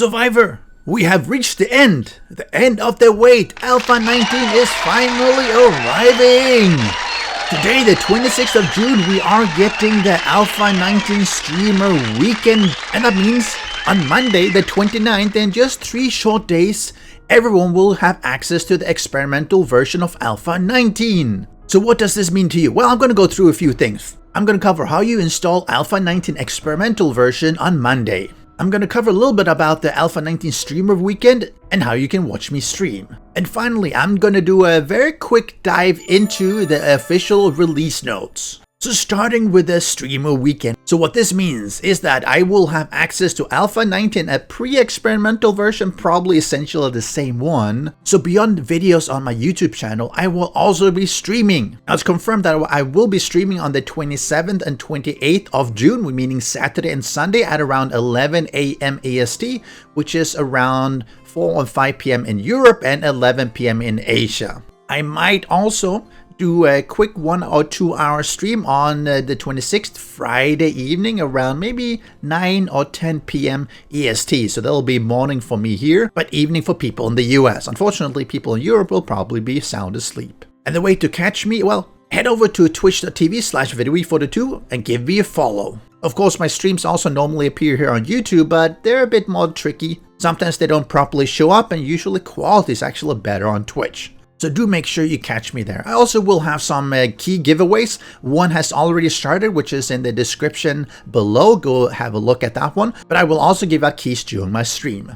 Survivor, we have reached the end of the wait. Alpha 19 is finally arriving. Today, the 26th of June, we are getting the Alpha 19 streamer weekend. And that means on Monday, the 29th, in just 3 short days, everyone will have access to the experimental version of Alpha 19. So what does this mean to you? Well, I'm going to go through a few things. I'm going to cover how you install Alpha 19 experimental version on Monday. I'm going to cover a little bit about the Alpha 19 streamer weekend and how you can watch me stream. And finally, I'm going to do a very quick dive into the official release notes. So starting with the streamer weekend. So what this means is that I will have access to Alpha 19, a pre-experimental version, probably essentially the same one. So beyond videos on my YouTube channel, I will also be streaming. Now it's confirmed that I will be streaming on the 27th and 28th of June, meaning Saturday and Sunday at around 11 a.m. EST, which is around 4 or 5 p.m. in Europe and 11 p.m. in Asia. I might also do a quick 1 or 2 hour stream on the 26th Friday evening around maybe 9 or 10 p.m. EST. So that'll be morning for me here, but evening for people in the US. Unfortunately, people in Europe will probably be sound asleep. And the way to catch me, well, head over to twitch.tv/videoe42 and give me a follow. Of course, my streams also normally appear here on YouTube, but they're a bit more tricky. Sometimes they don't properly show up, and usually quality is actually better on Twitch. So do make sure you catch me there. I also will have some key giveaways. One has already started, which is in the description below. Go have a look at that one. But I will also give out keys during my stream.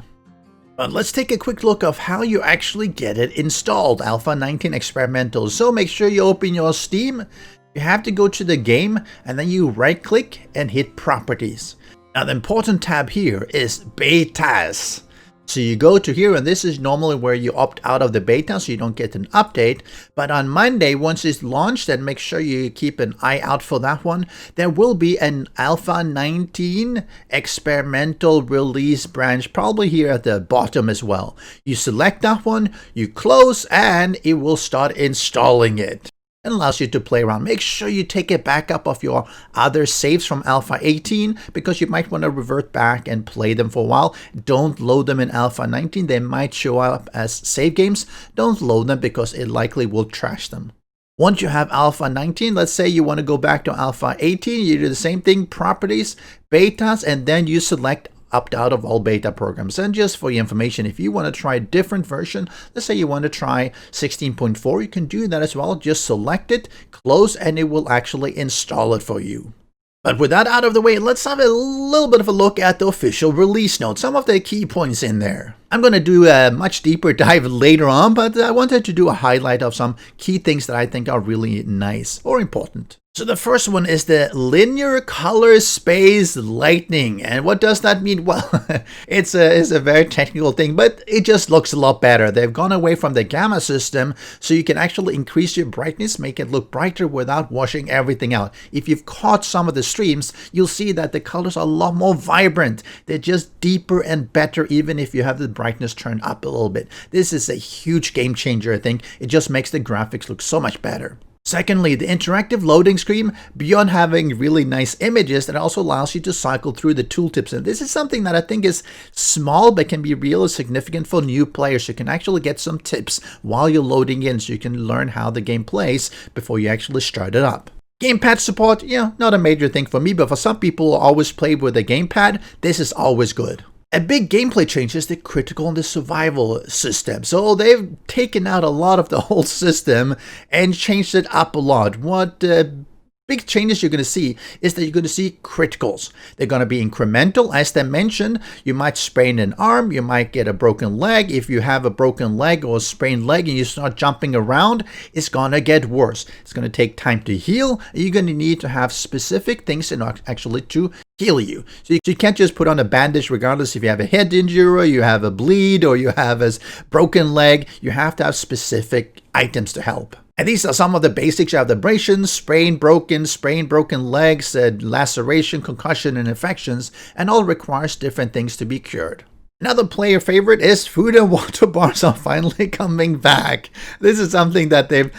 But let's take a quick look of how you actually get it installed, Alpha 19 Experimental. So make sure you open your Steam. You have to go to the game and then you right click and hit Properties. Now the important tab here is Betas. So you go to here, and this is normally where you opt out of the beta so you don't get an update. But on Monday, once it's launched, and make sure you keep an eye out for that one, there will be an Alpha 19 experimental release branch, probably here at the bottom as well. You select that one, you close, and it will start installing it. And allows you to play around. Make sure you take a backup of your other saves from Alpha 18 because you might want to revert back and play them for a while. Don't load them in Alpha 19. They might show up as save games. Don't load them because it likely will trash them. Once you have Alpha 19, let's say you want to go back to Alpha 18, you do the same thing, Properties, Betas, and then you select opt out of all beta programs. And just for your information, if you want to try a different version, let's say you want to try 16.4, you can do that as well. Just select it, close, and it will actually install it for you. But with that out of the way, let's have a little bit of a look at the official release notes, some of the key points in there. I'm going to do a much deeper dive later on, but I wanted to do a highlight of some key things that I think are really nice or important. So the first one is the linear color space lighting. And what does that mean? Well, it's a very technical thing, but it just looks a lot better. They've gone away from the gamma system, so you can actually increase your brightness, make it look brighter without washing everything out. If you've caught some of the streams, you'll see that the colors are a lot more vibrant. They're just deeper and better, even if you have the brightness turned up a little bit. This is a huge game changer, I think. It just makes the graphics look so much better. Secondly, the interactive loading screen, beyond having really nice images, it also allows you to cycle through the tooltips. And this is something that I think is small, but can be really significant for new players. You can actually get some tips while you're loading in so you can learn how the game plays before you actually start it up. Gamepad support, not a major thing for me, but for some people who always play with a gamepad, this is always good. A big gameplay change is the critical and the survival system. So they've taken out a lot of the whole system and changed it up a lot. What big changes you're going to see is that you're going to see criticals. They're going to be incremental. As they mentioned, you might sprain an arm, you might get a broken leg. If you have a broken leg or a sprained leg and you start jumping around, it's going to get worse. It's going to take time to heal. You're going to need to have specific things in order actually to heal you. So you can't just put on a bandage regardless if you have a head injury, or you have a bleed, or you have a broken leg. You have to have specific items to help. And these are some of the basics. You have abrasions, sprained, broken legs, laceration, concussion, and infections, and all requires different things to be cured. Another player favorite is food and water bars are finally coming back. This is something that they've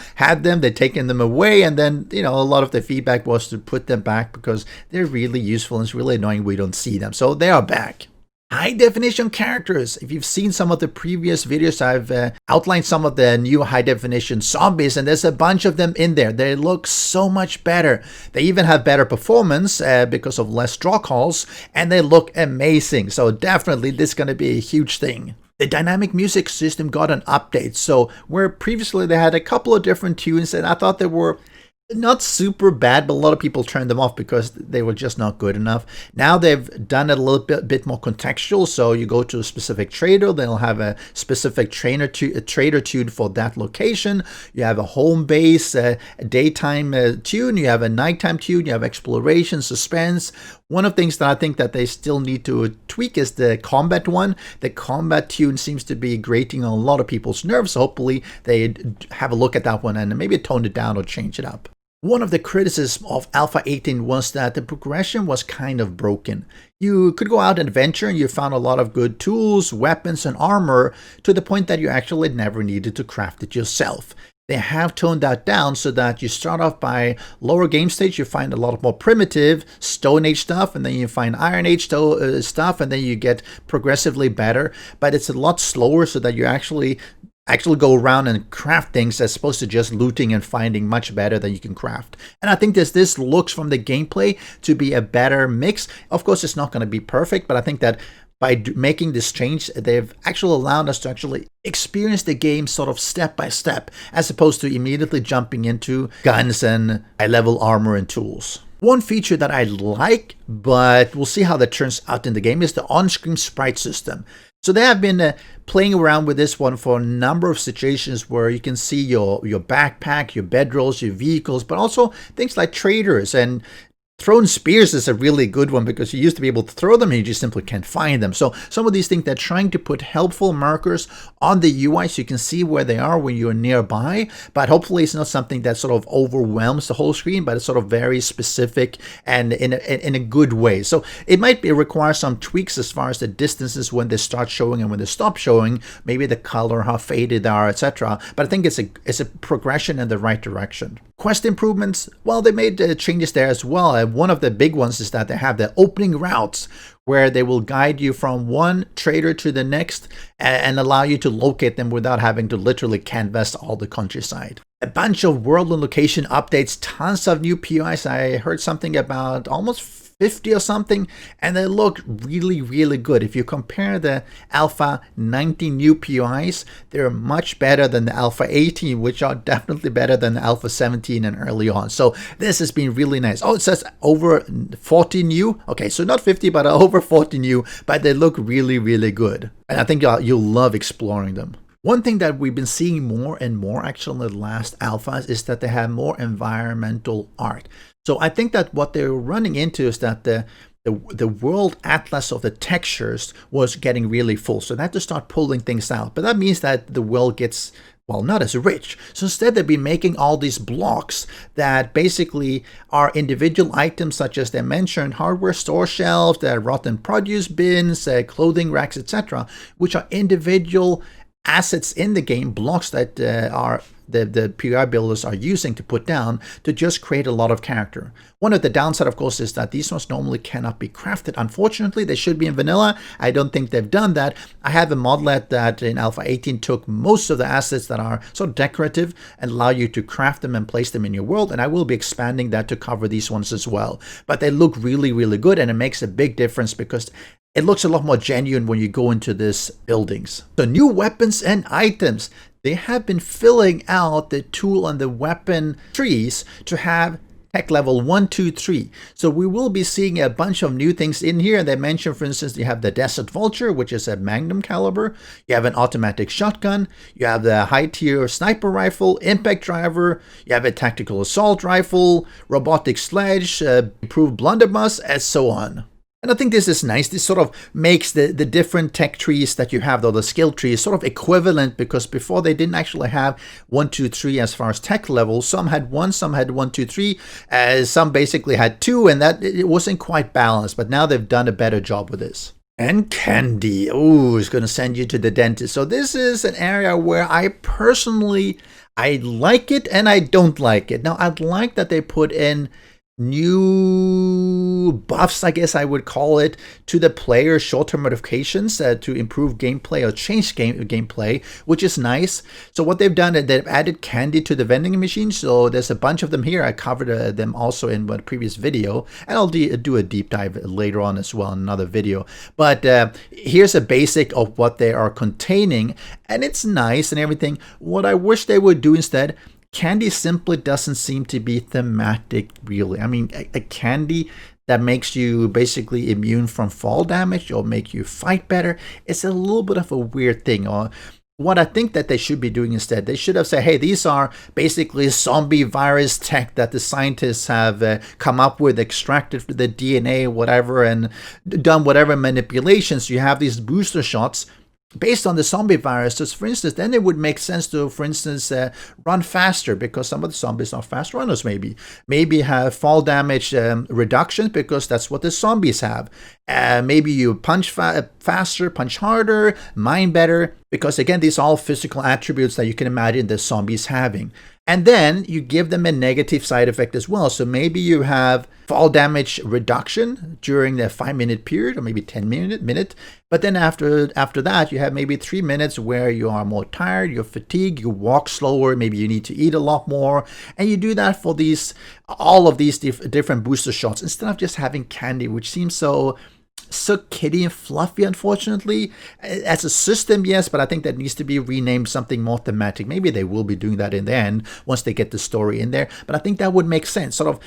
taken them away, and then, a lot of the feedback was to put them back because they're really useful and it's really annoying we don't see them. So they are back. High definition characters. If you've seen some of the previous videos, I've outlined some of the new high definition zombies, and there's a bunch of them in there. They look so much better. They even have better performance because of less draw calls, and they look amazing. So definitely this is going to be a huge thing. The dynamic music system got an update. So where previously they had a couple of different tunes, and I thought they were not super bad, but a lot of people turned them off because they were just not good enough. Now they've done it a little bit more contextual. So you go to a specific trader, they'll have a specific trader tune for that location. You have a home base, a daytime tune. You have a nighttime tune. You have exploration, suspense. One of the things that I think that they still need to tweak is the combat one. The combat tune seems to be grating on a lot of people's nerves. So hopefully they have a look at that one and maybe tone it down or change it up. One of the criticisms of Alpha 18 was that the progression was kind of broken. You could go out and adventure and you found a lot of good tools, weapons, and armor to the point that you actually never needed to craft it yourself. They have toned that down so that you start off by lower game stage, you find a lot more primitive Stone Age stuff, and then you find Iron Age stuff, and then you get progressively better. But it's a lot slower so that you actually go around and craft things as opposed to just looting and finding much better than you can craft. And I think this looks from the gameplay to be a better mix. Of course, it's not going to be perfect, but I think that by making this change, they've actually allowed us to actually experience the game sort of step by step, as opposed to immediately jumping into guns and high-level armor and tools. One feature that I like, but we'll see how that turns out in the game, is the on-screen sprite system. So they have been playing around with this one for a number of situations where you can see your backpack, your bedrolls, your vehicles, but also things like traders. And thrown spears is a really good one because you used to be able to throw them and you just simply can't find them. So some of these things, they're trying to put helpful markers on the UI so you can see where they are when you're nearby. But hopefully it's not something that sort of overwhelms the whole screen, but it's sort of very specific and in a good way. So it might require some tweaks as far as the distances when they start showing and when they stop showing, maybe the color, how faded they are, etc. But I think it's a progression in the right direction. Quest improvements, well, they made changes there as well. One of the big ones is that they have the opening routes where they will guide you from one trader to the next and allow you to locate them without having to literally canvas all the countryside. A bunch of world and location updates, tons of new POIs. I heard something about almost 50 or something, and they look really, really good. If you compare the Alpha 19 new POIs, they're much better than the Alpha 18, which are definitely better than the Alpha 17 and early on. So this has been really nice. Oh, it says over 40 new. Okay, so not 50, but over 40 new, but they look really, really good. And I think you'll love exploring them. One thing that we've been seeing more and more actually in the last alphas is that they have more environmental art. So I think that what they're running into is that the world atlas of the textures was getting really full. So they had to start pulling things out. But that means that the world gets, well, not as rich. So instead they've been making all these blocks that basically are individual items, such as they mentioned hardware store shelves, the rotten produce bins, clothing racks, etc., which are individual assets in the game, blocks that are the POI builders are using to put down to just create a lot of character. One of the downside, of course, is that these ones normally cannot be crafted. Unfortunately, they should be in vanilla. I don't think they've done that. I have a modelet that in Alpha 18 took most of the assets that are sort of decorative and allow you to craft them and place them in your world, and I will be expanding that to cover these ones as well. But they look really, really good, and it makes a big difference because it looks a lot more genuine when you go into these buildings. So new weapons and items. They have been filling out the tool and the weapon trees to have tech level 1, 2, 3. So we will be seeing a bunch of new things in here. They mentioned, for instance, you have the Desert Vulture, which is a magnum caliber. You have an automatic shotgun. You have the high tier sniper rifle, impact driver. You have a tactical assault rifle, robotic sledge, improved blunderbuss, and so on. And I think this is nice. This sort of makes the different tech trees that you have, though the skill tree is sort of equivalent, because before they didn't actually have 1, 2, 3 as far as tech levels. Some had 1, some had 1, 2, 3, some basically had 2, and that it wasn't quite balanced. But now they've done a better job with this. And candy. Oh, it's going to send you to the dentist. So this is an area where I personally, I like it and I don't like it. Now, I'd like that they put in new buffs, I guess I would call it, to the player, short-term modifications to improve gameplay or change gameplay, which is nice. So what they've done is they've added candy to the vending machine. So there's a bunch of them here. I covered them also in a previous video, and I'll do a deep dive later on as well in another video. But here's a basic of what they are containing, and it's nice and everything. What I wish they would do instead, candy simply doesn't seem to be thematic, really. I mean, a candy that makes you basically immune from fall damage or make you fight better, it's a little bit of a weird thing. Or what I think that they should be doing instead, they should have said, hey, these are basically zombie virus tech that the scientists have come up with, extracted the DNA, whatever, and done whatever manipulations. You have these booster shots based on the zombie viruses, for instance. Then it would make sense to, for instance, run faster, because some of the zombies are fast runners, maybe have fall damage reductions, because that's what the zombies have. Maybe you punch faster, punch harder, mine better, because again, these are all physical attributes that you can imagine the zombies having. And then you give them a negative side effect as well. So maybe you have fall damage reduction during the 5-minute period, or maybe 10-minute. But then after that, you have maybe 3 minutes where you are more tired, you're fatigued, you walk slower, maybe you need to eat a lot more. And you do that for all of these different booster shots, instead of just having candy, which seems so kitty and fluffy, unfortunately. As a system, yes, but I think that needs to be renamed something more thematic. Maybe they will be doing that in the end once they get the story in there, but I think that would make sense. Sort of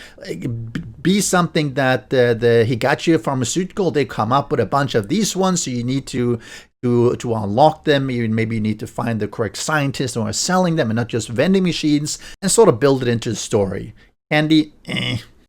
be something that the Higachi pharmaceutical, they come up with a bunch of these ones, so you need to unlock them. Maybe you need to find the correct scientists who are selling them and not just vending machines, and sort of build it into the story. Candy,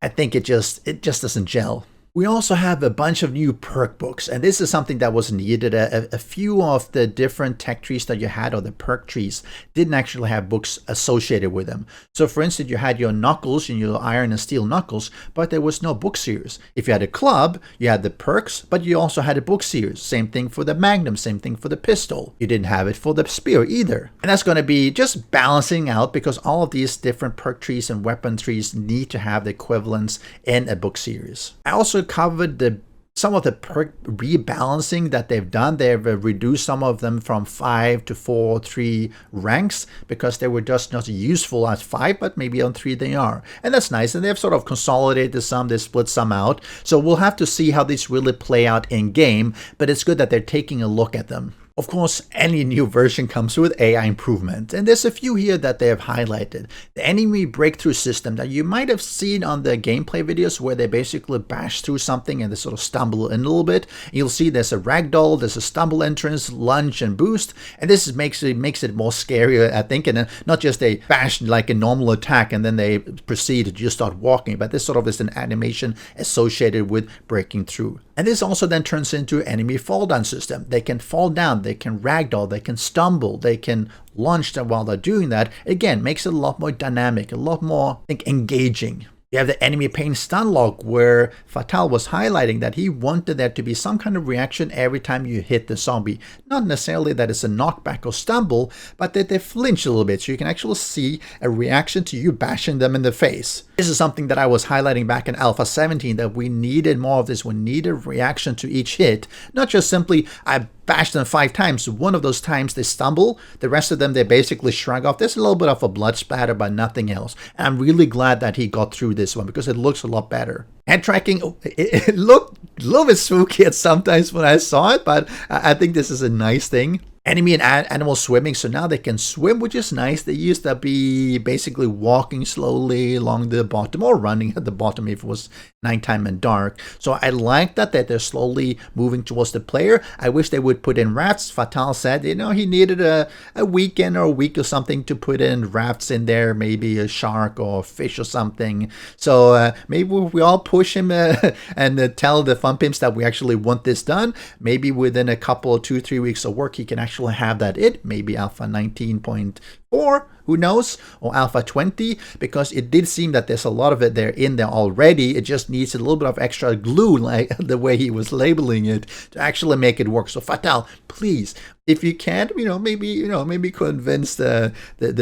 I think it just doesn't gel. We also have a bunch of new perk books, and this is something that was needed. A few of the different tech trees that you had, or the perk trees, didn't actually have books associated with them. So for instance, you had your knuckles and your iron and steel knuckles, but there was no book series. If you had a club, you had the perks, but you also had a book series. Same thing for the magnum, same thing for the pistol. You didn't have it for the spear either. And that's going to be just balancing out, because all of these different perk trees and weapon trees need to have the equivalents in a book series. I also covered some of the perk rebalancing that they've done. They've reduced some of them from 5 to 4, 3 ranks, because they were just not useful at 5, but maybe on 3 they are. And that's nice. And they've sort of consolidated some, they split some out. So we'll have to see how these really play out in game, but it's good that they're taking a look at them. Of course, any new version comes with AI improvement, and there's a few here that they have highlighted. The enemy breakthrough system that you might have seen on the gameplay videos, where they basically bash through something and they sort of stumble in a little bit. You'll see there's a ragdoll, there's a stumble entrance, lunge, and boost, and this makes it more scary, I think, and not just a bash like a normal attack and then they proceed to just start walking, but this sort of is an animation associated with breaking through. And this also then turns into enemy fall down system. They can fall down, they can ragdoll, they can stumble, they can launch them while they're doing that. Again, makes it a lot more dynamic, a lot more, I think, engaging. You have the enemy pain stun lock, where Fatal was highlighting that he wanted there to be some kind of reaction every time you hit the zombie. Not necessarily that it's a knockback or stumble, but that they flinch a little bit, so you can actually see a reaction to you bashing them in the face. This is something that I was highlighting back in Alpha 17, that we needed more of this. We needed reaction to each hit, not just simply, I bashed them 5 times. One of those times they stumble, the rest of them they basically shrug off. There's a little bit of a blood splatter, but nothing else. And I'm really glad that he got through this one, because it looks a lot better. Head tracking, it looked a little bit spooky at sometimes when I saw it, but I think this is a nice thing. Enemy and animal swimming, so now they can swim, which is nice. They used to be basically walking slowly along the bottom, or running at the bottom if it was nighttime and dark. So I like that they're slowly moving towards the player. I wish they would put in rafts. Fatal said, he needed a weekend or a week or something to put in rafts in there, maybe a shark or a fish or something. So maybe we all push him and tell the Fun Pimps that we actually want this done. Maybe within a couple, 2-3 weeks of work, he can actually actually have that maybe Alpha 19.4, who knows, or Alpha 20, because it did seem that there's a lot of it there in there already. It just needs a little bit of extra glue, like the way he was labeling it, to actually make it work. So Fatal, please, if you can't, maybe convince the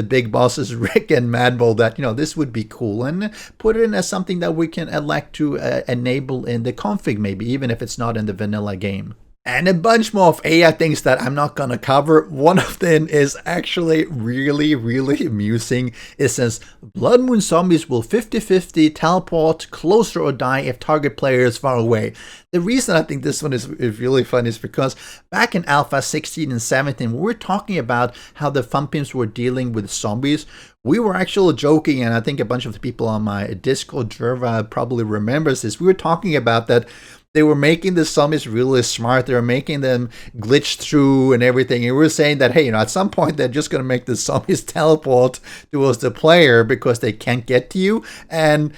big bosses Rick and Madball that this would be cool, and put it in as something that we can elect to enable in the config, maybe even if it's not in the vanilla game. And a bunch more of AI things that I'm not gonna cover. One of them is actually really, really amusing. It says, Blood Moon zombies will 50-50 teleport closer or die if target player is far away. The reason I think this one is really fun is because back in Alpha 16 and 17, we were talking about how the Fun Pimps were dealing with zombies. We were actually joking, and I think a bunch of the people on my Discord server probably remembers this. We were talking about that they were making the zombies really smart. They were making them glitch through and everything. And we were saying that, hey, at some point they're just going to make the zombies teleport towards the player because they can't get to you. And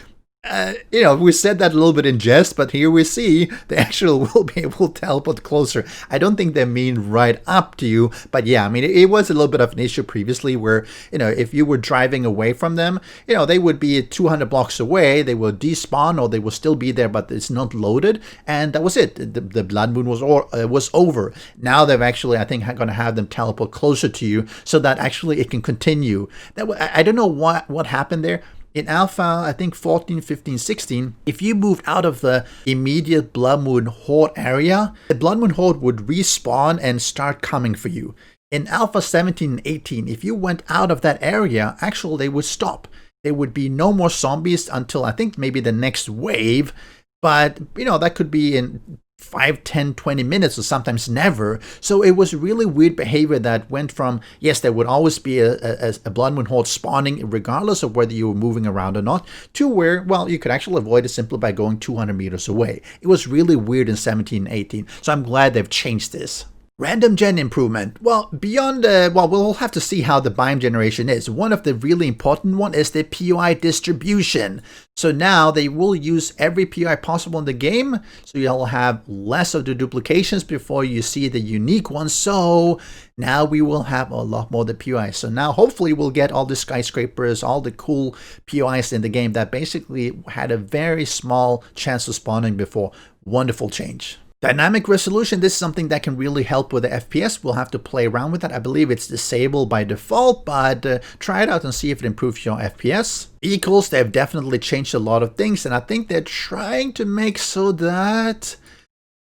we said that a little bit in jest, but here we see they actually will be able to teleport closer. I don't think they mean right up to you, but yeah, it was a little bit of an issue previously where, if you were driving away from them, they would be 200 blocks away, they will despawn, or they will still be there, but it's not loaded, and that was it. The Blood Moon was over. Now they've actually, I think, going to have them teleport closer to you so that actually it can continue. I don't know what happened there. In Alpha, I think 14, 15, 16, if you moved out of the immediate Blood Moon Horde area, the Blood Moon Horde would respawn and start coming for you. In Alpha 17 and 18, if you went out of that area, actually they would stop. There would be no more zombies until I think maybe the next wave, but that could be in 5, 10, 20 minutes, or sometimes never. So it was really weird behavior that went from, yes, there would always be a Blood Moon Horde spawning regardless of whether you were moving around or not, to where, well, you could actually avoid it simply by going 200 meters away. It was really weird in 17 and 18, so I'm glad they've changed this. Random gen improvement. Well, beyond, we'll have to see how the biome generation is. One of the really important one is the POI distribution. So now they will use every POI possible in the game, so you'll have less of the duplications before you see the unique ones. So now we will have a lot more of the POI. So now hopefully we'll get all the skyscrapers, all the cool POIs in the game that basically had a very small chance of spawning before. Wonderful change. Dynamic resolution, this is something that can really help with the FPS. We'll have to play around with that. I believe it's disabled by default, but try it out and see if it improves your FPS. Vehicles, they've definitely changed a lot of things, and I think they're trying to make so that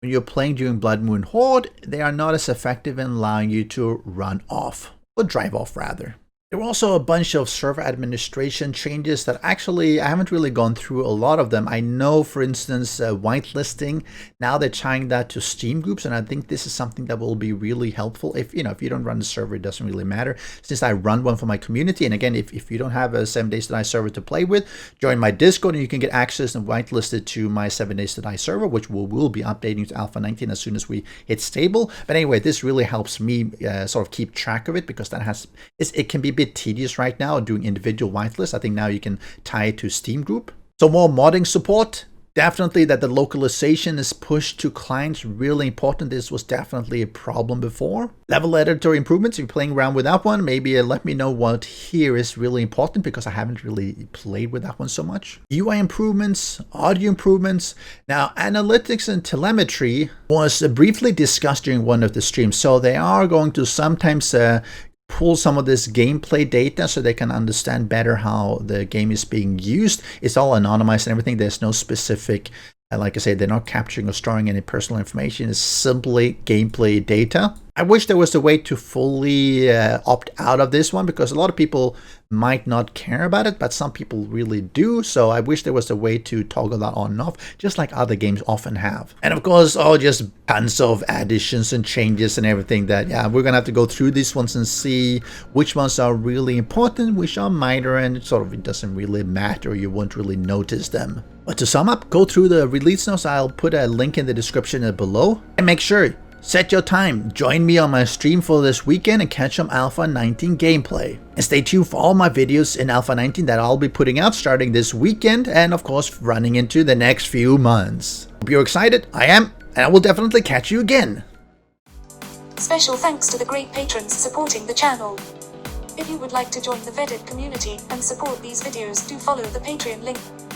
when you're playing during Blood Moon Horde, they are not as effective in allowing you to run off, or drive off rather. There were also a bunch of server administration changes that actually I haven't really gone through a lot of them. I know, for instance, whitelisting, now they're tying that to Steam groups, and I think this is something that will be really helpful. If you don't run the server, it doesn't really matter, since I run one for my community. And again, if you don't have a 7 Days to Die server to play with, join my Discord and you can get access and whitelisted to my 7 Days to Die server, which will be updating to Alpha 19 as soon as we hit stable. But anyway, this really helps me sort of keep track of it, because it can be a bit tedious right now doing individual whitelists. I think now you can tie it to Steam group. So more modding support. Definitely that the localization is pushed to clients, really important. This was definitely a problem before. Level editor improvements, if you're playing around with that one, maybe let me know what here is really important, because I haven't really played with that one so much. UI improvements, audio improvements. Now, analytics and telemetry was briefly discussed during one of the streams. So they are going to sometimes pull some of this gameplay data so they can understand better how the game is being used. It's all anonymized and everything. There's no specific, like I said, they're not capturing or storing any personal information. It's simply gameplay data. I wish there was a way to fully opt out of this one, because a lot of people might not care about it, but some people really do. So I wish there was a way to toggle that on and off, just like other games often have. And of course, just tons of additions and changes and everything that, we're gonna have to go through these ones and see which ones are really important, which are minor, and it doesn't really matter. You won't really notice them. But to sum up, go through the release notes. I'll put a link in the description below, and make sure set your time. Join me on my stream for this weekend and catch some Alpha 19 gameplay. And stay tuned for all my videos in Alpha 19 that I'll be putting out starting this weekend, and of course running into the next few months. Hope you're excited. I am, and I will definitely catch you again. Special thanks to the great patrons supporting the channel. If you would like to join the vetted community and support these videos, do follow the Patreon link.